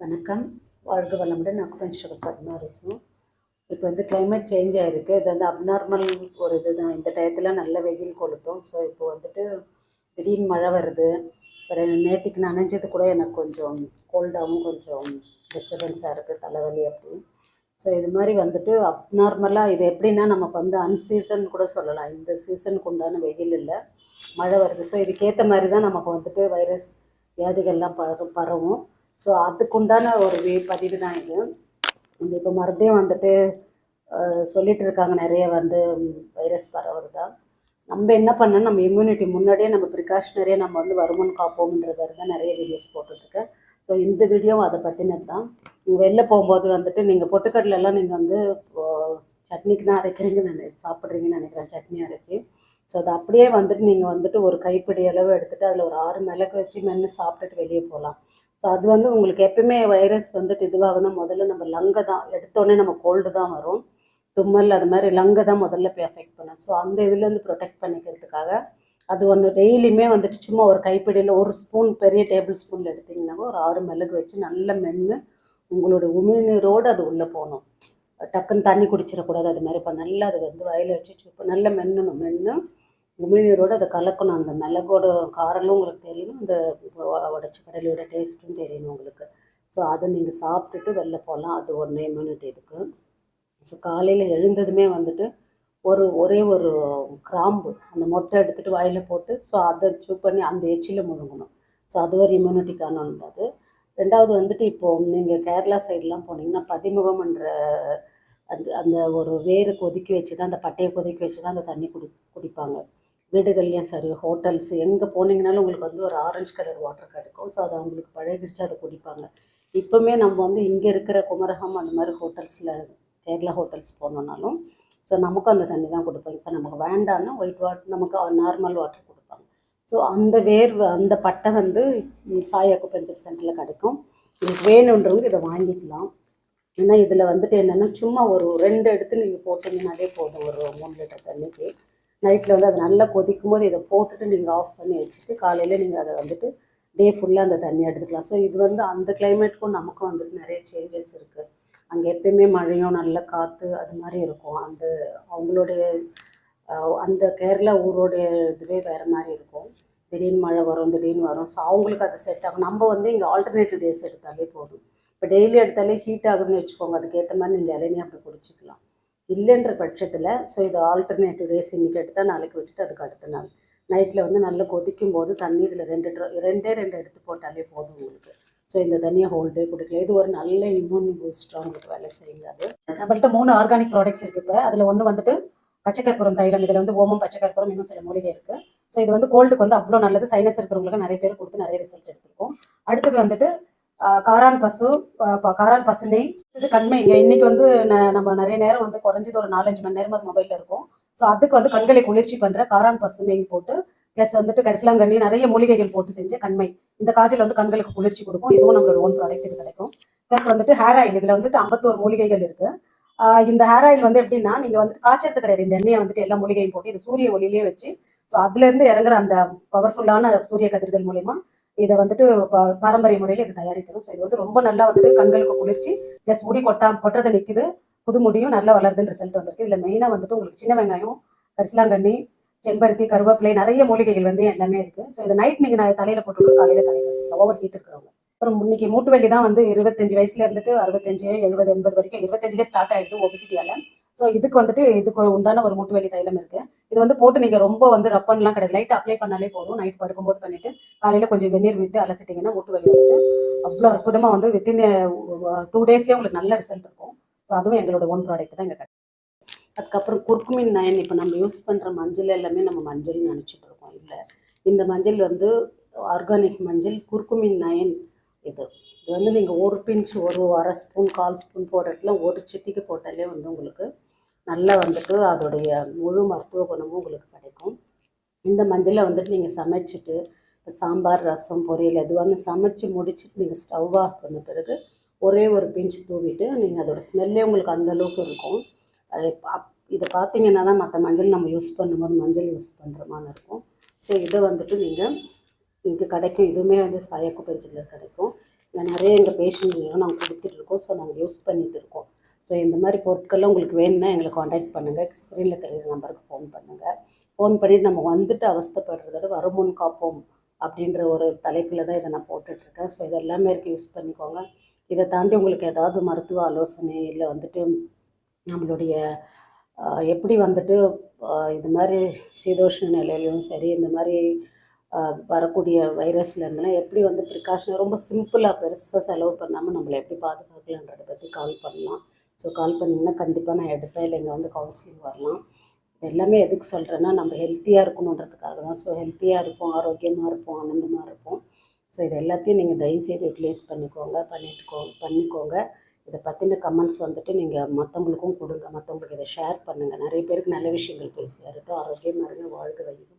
வணக்கம். வாழ்க வளமுடன். அக்குபஞ்சர் பத்மா பேசுவோம். இப்போ கிளைமேட் சேஞ்ச் ஆகிருக்கு. இது அப்நார்மல் ஒரு இதுதான். இந்த டயத்தில் நல்ல வெயில் கொளுத்தும். ஸோ இப்போ திடீர்னு மழை வருது. அப்புறம் நேற்றுக்கு நனைஞ்சது கூட எனக்கு கொஞ்சம் கோல்டாகவும் கொஞ்சம் டிஸ்டர்பன்ஸாக இருக்குது, தலைவலி அப்படி. ஸோ இது மாதிரி அப்நார்மலாக இது எப்படின்னா நமக்கு அன்சீசன் கூட சொல்லலாம். இந்த சீசனுக்கு உண்டான வெயில் இல்லை, மழை வருது. ஸோ இதுக்கேற்ற மாதிரி தான் நமக்கு வைரஸ் வியாதிகள்லாம் பரவும். ஸோ அதுக்குண்டான ஒரு பதிவு தான் இது. இப்போ மறுபடியும் சொல்லிகிட்டு இருக்காங்க நிறைய வைரஸ் பரவுறதா. நம்ம என்ன பண்ணணும், நம்ம இம்யூனிட்டி முன்னாடியே நம்ம ப்ரிகாஷனரியாக நம்ம வருமுன் காப்போம்ன்றது தான் நிறைய வீடியோஸ் போட்டுட்ருக்கேன். ஸோ இந்த வீடியோவும் அதை பற்றினது தான். நீங்கள் வெளில போகும்போது நீங்கள் பொட்டுக்கடலெல்லாம் நீங்கள் சட்னிக்கு தான் அரைக்கிறீங்கன்னு சாப்பிட்றீங்கன்னு நினைக்கிறேன், சட்னி அரைச்சி. ஸோ அது அப்படியே நீங்கள் ஒரு கைப்பிடி அளவு எடுத்துகிட்டு அதில் ஒரு 6 மிளகு வச்சு மென்று சாப்பிட்டுட்டு வெளியே போகலாம். ஸோ அது உங்களுக்கு எப்பயுமே வைரஸ் இதுவாகுதுன்னா முதல்ல நம்ம லங்கை தான் எடுத்தோடனே நம்ம கோல்டு தான் வரும், தும்மல் அது மாதிரி லங்கை தான் முதல்ல போய் அஃபெக்ட் பண்ணும். ஸோ அந்த இதுலேருந்து ப்ரொடெக்ட் பண்ணிக்கிறதுக்காக அது ஒன்று டெய்லியுமே சும்மா ஒரு கைப்பிடியில் ஒரு ஸ்பூன், பெரிய டேபிள் ஸ்பூனில் எடுத்திங்கன்னாக்கா ஒரு 6 மிளகு வச்சு நல்லா மென்று உங்களோட உமிழ்நீரோடு அது உள்ளே போகணும். டக்குன்னு தண்ணி குடிச்சிடக்கூடாது. அது மாதிரி நல்லா அது வயலில் வச்சு நல்லா மென்று உமிழ்நீரோடு அதை கலக்கணும். அந்த மிளகோட காரலும் உங்களுக்கு தெரியணும், அந்த உடச்சி கடலையோட டேஸ்ட்டும் தெரியணும் உங்களுக்கு. ஸோ அதை நீங்கள் சாப்பிட்டுட்டு வெளில போகலாம். அது ஒன்று இம்யூனிட்டி இதுக்கு. ஸோ காலையில் எழுந்ததுமே ஒரே ஒரு கிராம்பு அந்த மொட்டை எடுத்துகிட்டு வாயில் போட்டு ஸோ அதை பண்ணி அந்த எச்சில் முழுங்கணும். ஸோ அது ஒரு இம்யூனிட்டிக்கான உள்ளது. ரெண்டாவது இப்போது நீங்கள் கேரளா சைட்லாம் போனீங்கன்னா பதிமுகம்ன்ற அந்த ஒரு வேறு கொதிக்க வச்சு தான், அந்த பட்டையை கொதிக்க வச்சு தான் அந்த தண்ணி குடிப்பாங்க. வீடுகள்லேயும் சரி, ஹோட்டல்ஸு எங்கே போனீங்கனாலும் உங்களுக்கு ஒரு ஆரஞ்சு கலர் வாட்டர் கிடைக்கும். ஸோ அதை அவங்களுக்கு பழகிடுச்சு, அதை குடிப்பாங்க. இப்போவுமே நம்ம இங்கே இருக்கிற குமரகம் அந்த மாதிரி ஹோட்டல்ஸில், கேரளா ஹோட்டல்ஸ் போனோன்னாலும் ஸோ நமக்கும் அந்த தண்ணி தான் கொடுப்பாங்க. இப்போ நமக்கு வேண்டான்னா ஒயிட் வாட்டர், நமக்கு நார்மல் வாட்டர் கொடுப்பாங்க. ஸோ அந்த பட்டை சாய் அக்குபஞ்சர் சென்டரில் கிடைக்கும். உங்களுக்கு வேணுன்றவங்க இதை வாங்கிக்கலாம். ஏன்னா இதில் என்னென்னா சும்மா ஒரு 2 எடுத்து நீங்கள் போட்டிங்கனாலே போதும். ஒரு 3 லிட்டர் தண்ணிக்கு நைட்டில் அது நல்லா கொதிக்கும் போது இதை போட்டுட்டு நீங்கள் ஆஃப் பண்ணி வச்சுட்டு காலையில் நீங்கள் அதை டே ஃபுல்லாக அந்த தண்ணி எடுத்துக்கலாம். ஸோ இது அந்த கிளைமேட்டுக்கும் நமக்கும் நிறைய சேஞ்சஸ் இருக்குது. அங்கே எப்பயுமே மழையும் நல்ல காற்று அது மாதிரி இருக்கும். அவங்களுடைய அந்த கேரளா ஊரோடைய இதுவே வேறு மாதிரி இருக்கும். திடீர்னு மழை வரும், திடீர்னு வரும். ஸோ அவங்களுக்கு அது செட் ஆகும். நம்ம இங்கே ஆல்டர்னேட்டிவ் டேஸ் எடுத்தாலே போதும். இப்போ டெய்லி எடுத்தாலே ஹீட் ஆகுதுன்னு வச்சுக்கோங்க, அதுக்கேற்ற மாதிரி நீங்கள் இளநீ அப்படி குடிச்சிக்கலாம். இல்லைன்ற பட்சத்தில் ஸோ இது ஆல்டர்னேட்டிவ் டேஸ் இன்றைக்கி எடுத்தால் நாளைக்கு விட்டுட்டு அதுக்கு அடுத்த நாள் நைட்டில் நல்லா கொதிக்கும் போது தண்ணி இதில் 2 எடுத்து போட்டாலே போதும் உங்களுக்கு. ஸோ இந்த தண்ணியை ஹோல் டே குடிக்கலாம். இது ஒரு நல்ல இம்யூன் பூஸ்டாக உங்களுக்கு வேலை செய்யுங்க. அது நம்மள்கிட்ட 3 ஆர்கானிக் ப்ராடக்ட்ஸ் இருக்குது. இப்போ அதில் ஒன்று பச்சைக்கற்பூரம் தைலம். இதில் ஓமம், பச்சைக்கற்பூரம், இன்னும் சில மூலிகை இருக்குது. ஸோ இது கோல்டுக்கு அவ்வளோ நல்லது. சைனஸ் இருக்கிறவங்களுக்கு நிறைய பேர் கொடுத்து நிறைய ரிசல்ட் எடுத்துருக்கோம். அடுத்தது காரான் பசு நெய். இது கண்மைங்க. இன்னைக்கு நம்ம நிறைய நேரம் குறைஞ்சது ஒரு 4-5 மணி நேரம் அது மொபைலில் இருக்கும். ஸோ அதுக்கு கண்களை குளிர்ச்சி பண்ணுற காரான் பசு நெய் போட்டு ப்ளஸ் கரிசலாங்கண்ணி நிறைய மூலிகைகள் போட்டு செஞ்ச கண்மை. இந்த காய்ச்சல் கண்களுக்கு குளிர்ச்சி கொடுக்கும். இதுவும் நம்மளோட ஓன் ப்ராடக்ட், இது கிடைக்கும். Plus hair oil. இதில் 51 மூலிகைகள் இருக்குது. இந்த ஹேர் ஆயில் எப்படின்னா நீங்கள் காய்ச்சறது கிடையாது. இந்த எண்ணெயை எல்லா மூலிகையும் போட்டு இது சூரிய ஒளியிலே வச்சு ஸோ அதுலேருந்து இறங்குற அந்த பவர்ஃபுல்லான சூரிய கதிர்கள் மூலயமா இதை பாரம்பரிய முறையில் இது தயாரிக்கணும். ஸோ இது ரொம்ப நல்லா கண்களுக்கு குளிர்ச்சி ப்ளஸ் முடி கொட்டுறது நிற்குது, புது முடியும் நல்லா வளருதுன்னு ரிசல்ட் வந்திருக்கு. இதில் மெயினாக உங்களுக்கு சின்ன வெங்காயம், கரிசலாங்கண்ணி, செம்பருத்தி, கருவேப்பிலை, நிறைய மூலிகைகள் எல்லாமே இருக்குது. ஸோ இதை நைட் நீங்கள் தலையில் போட்டு காலையில் தலையில் கசிக்கலாம், ஓவர் ஹீட் இருக்கிறவங்க. அப்புறம் இன்னைக்கு மூட்டு வலி தான் 25 வயசுல இருந்துட்டு 65, 70, 80 வரைக்கும் 25லேயே ஸ்டார்ட் ஆகிடுது ஒபிசிட்டியால். ஸோ இதுக்கு உண்டான ஒரு மூட்டு வலி தைலம் இருக்குது. இது போட்டு நீங்கள் ரொம்ப ரப்பன்லாம் கிடையாது, லைட்டாக அப்ளை பண்ணாலே போதும். நைட் படுக்கும்போது பண்ணிவிட்டு காலையில் கொஞ்சம் வெந்நீர் விட்டு அலசிட்டிங்கன்னா மூட்டு வலி அவ்வளோ அற்புதமாக வித்தின் 2 டேஸ்லேயே உங்களுக்கு நல்ல ரிசல்ட் இருக்கும். ஸோ அதுவும் எங்களோட ஓன் ப்ராடக்ட் தான் இங்கே கிடைக்கும். அதுக்கப்புறம் குர்குமின் நயன். இப்போ நம்ம யூஸ் பண்ணுற மஞ்சள் எல்லாமே நம்ம மஞ்சள்னு நினச்சிட்டு இருக்கோம். இல்லை, இந்த மஞ்சள் ஆர்கானிக் மஞ்சள் குர்குமின் நயன். இது நீங்கள் 1 பிஞ்ச், ஒரு 1/2 ஸ்பூன், 1/4 ஸ்பூன் போடுறதுல ஒரு சிட்டிக்கு போட்டாலே உங்களுக்கு நல்லா அதோடைய முழு மருத்துவ குணமும் உங்களுக்கு கிடைக்கும். இந்த மஞ்சளை நீங்கள் சமைச்சிட்டு சாம்பார், ரசம், பொரியல் எதுவாக சமைச்சு முடிச்சுட்டு நீங்கள் ஸ்டவ் ஆஃப் பண்ண பிறகு ஒரே ஒரு பிஞ்ச் தூவிட்டு நீங்கள் அதோட ஸ்மெல்லே உங்களுக்கு அந்தளவுக்கு இருக்கும். இதை பார்த்தீங்கன்னா தான் மற்ற மஞ்சள் நம்ம யூஸ் பண்ணும்போது மஞ்சள் யூஸ் பண்ணுற மாதிரி இருக்கும். ஸோ இதை நீங்கள் இங்கே கிடைக்கும். இதுவுமே சாய் அக்குபஞ்சரில் கிடைக்கும். நிறைய எங்கள் பேஷண்ட்டுங்களும் நாங்கள் கொடுத்துட்ருக்கோம். ஸோ நாங்கள் யூஸ் பண்ணிகிட்டு இருக்கோம். ஸோ இந்த மாதிரி பொருட்கள்லாம் உங்களுக்கு வேணும்னா எங்களை காண்டாக்ட் பண்ணுங்கள். ஸ்க்ரீனில் தெரியுற நம்பருக்கு ஃபோன் பண்ணுங்கள். ஃபோன் பண்ணிவிட்டு நம்ம வந்துட்டு அவஸ்தைப்படுறத விட வருமுன் காப்போம் அப்படின்ற ஒரு தலைப்பில் தான் இதை நான் போட்டுட்ருக்கேன். ஸோ இது எல்லாமே இருக்குது, யூஸ் பண்ணிக்கோங்க. இதை தாண்டி உங்களுக்கு ஏதாவது மருத்துவ ஆலோசனை இல்லை வந்துட்டு நம்மளுடைய எப்படி வந்துட்டு இது மாதிரி சீதோஷ்ண நிலையிலையும் சரி இந்த மாதிரி வரக்கூடிய வைரஸ்லேருந்துலாம் எப்படி வந்து ப்ரிகாஷனாக ரொம்ப சிம்பிளாக பெருசாக செலவு பண்ணாமல் நம்மளை எப்படி பாதுகாக்கலான்றதை பற்றி கால் பண்ணலாம். ஸோ கால் பண்ணிங்கன்னா கண்டிப்பாக நான் எடுப்பேன். இல்லை இங்கே வந்து கவுன்சிலிங் வரலாம். இது எல்லாமே எதுக்கு சொல்கிறேன்னா நம்ம ஹெல்த்தியாக இருக்கணுன்றதுக்காக தான். ஸோ ஹெல்த்தியாக இருப்போம், ஆரோக்கியமாக இருப்போம், ஆனந்தமாக இருப்போம். ஸோ இது எல்லாத்தையும் நீங்கள் தயவுசெய்து யூட்டிலைஸ் பண்ணிக்கோங்க. இதை பற்றின கமெண்ட்ஸ் வந்துட்டு நீங்கள் மற்றவங்களுக்கும் கொடுங்க. மற்றவங்களுக்கு இதை ஷேர் பண்ணுங்கள். நிறைய பேருக்கு நல்ல விஷயங்கள் போய் சேரட்டும். ஆரோக்கியமாக இருங்க. வாழ்க வையகம்.